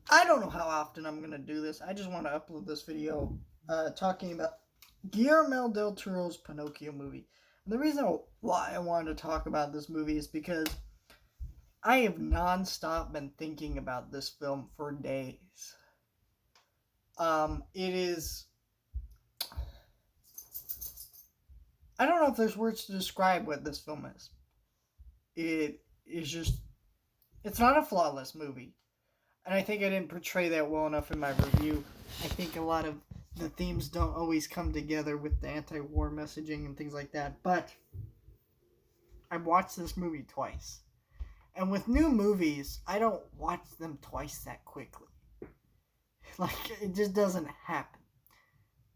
I don't know how often I'm going to do this. I just want to upload this video talking about Guillermo del Toro's Pinocchio movie. And the reason why I wanted to talk about this movie is because I have nonstop been thinking about this film for days. It is. I don't know if there's words to describe what this film is. It is just. It's not a flawless movie. And I think I didn't portray that well enough in my review. I think a lot of the themes don't always come together with the anti-war messaging and things like that. But I've watched this movie twice. And with new movies, I don't watch them twice that quickly. Like, it just doesn't happen.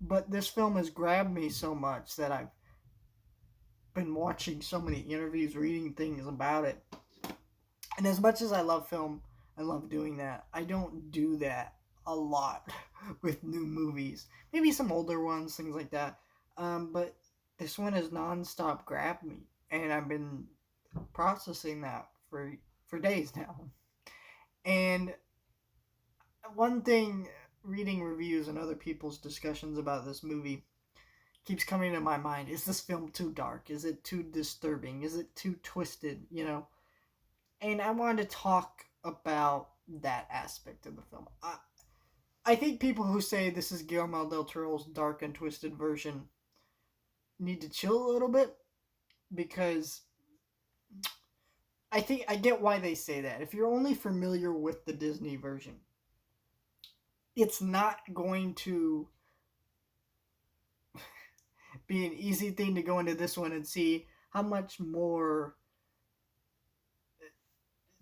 But this film has grabbed me so much that I've been watching so many interviews, reading things about it. And as much as I love film, I love doing that. I don't do that a lot with new movies. Maybe some older ones, things like that. But this one has nonstop grabbed me, and I've been processing that for days now. And one thing, reading reviews and other people's discussions about this movie keeps coming to my mind: is this film too dark? Is it too disturbing? Is it too twisted? And I wanted to talk about that aspect of the film. I think people who say this is Guillermo del Toro's dark and twisted version need to chill a little bit, because I think I get why they say that. If you're only familiar with the Disney version, it's not going to be an easy thing to go into this one and see how much more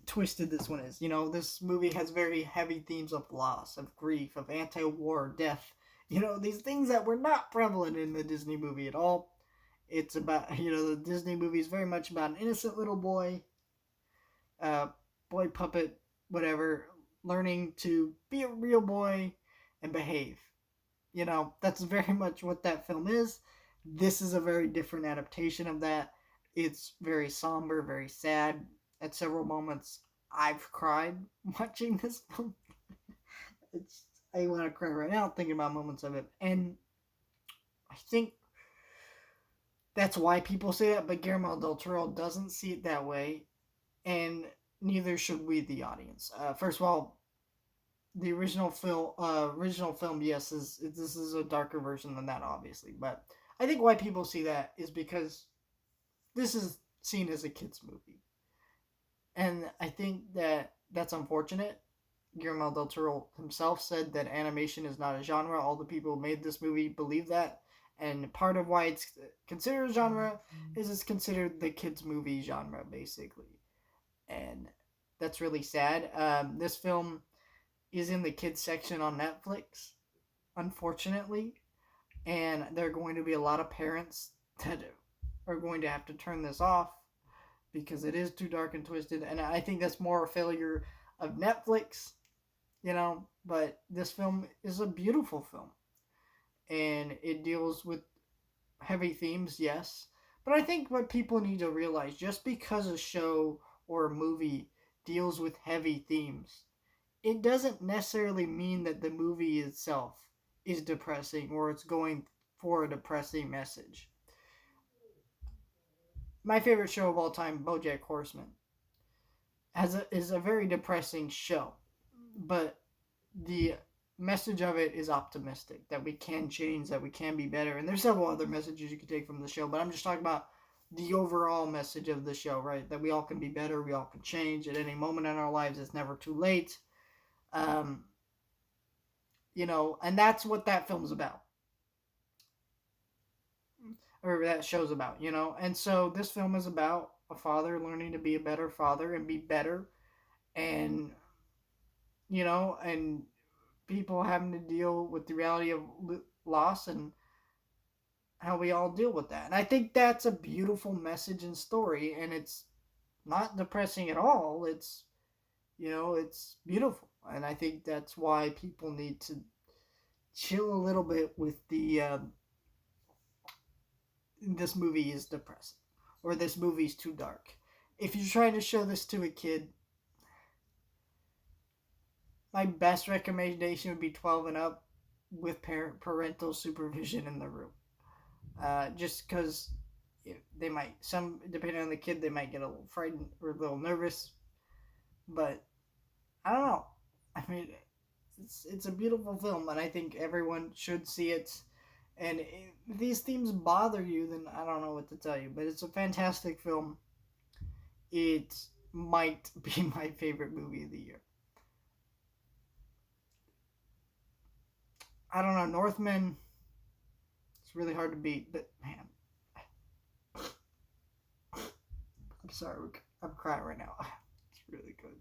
twisted this one is. This movie has very heavy themes of loss, of grief, of anti-war, death. These things that were not prevalent in the Disney movie at all. It's about, the Disney movie is very much about an innocent little boy, boy puppet, whatever, learning to be a real boy and behave. That's very much what that film is. This is a very different adaptation of that. It's very somber, very sad. At several moments, I've cried watching this film. I want to cry right now thinking about moments of it. And I think that's why people say that, but Guillermo del Toro doesn't see it that way, and neither should we, the audience. First of all, the original film, yes, this is a darker version than that, obviously. But I think why people see that is because this is seen as a kids movie, and I think that that's unfortunate. Guillermo del Toro himself said that animation is not a genre. All the people who made this movie believe that. And part of why it's considered a genre is it's considered the kids' movie genre, basically. And that's really sad. This film is in the kids section on Netflix, unfortunately. And there are going to be a lot of parents that are going to have to turn this off because it is too dark and twisted. And I think that's more a failure of Netflix, but this film is a beautiful film. And it deals with heavy themes, yes. But I think what people need to realize, just because a show or a movie deals with heavy themes, it doesn't necessarily mean that the movie itself is depressing or it's going for a depressing message. My favorite show of all time, BoJack Horseman, is a very depressing show, but the message of it is optimistic, that we can change, that we can be better. And there's several other messages you can take from the show, but I'm just talking about the overall message of the show, right? That we all can be better, we all can change at any moment in our lives. It's never too late. Um, and that's what that film's about, or that show's about, And so this film is about a father learning to be a better father and be better, and and people having to deal with the reality of loss and how we all deal with that. And I think that's a beautiful message and story, and it's not depressing at all. It's beautiful, and I think that's why people need to chill a little bit with the this movie is depressing or this movie's too dark. If you're trying to show this to a kid, my best recommendation would be 12 and up with parental supervision in the room. Just because they might, some depending on the kid, they might get a little frightened or a little nervous. But I don't know. I mean, it's a beautiful film, and I think everyone should see it. And if these themes bother you, then I don't know what to tell you. But it's a fantastic film. It might be my favorite movie of the year. I don't know, Northman. It's really hard to beat, but man, I'm sorry, I'm crying right now. It's really good.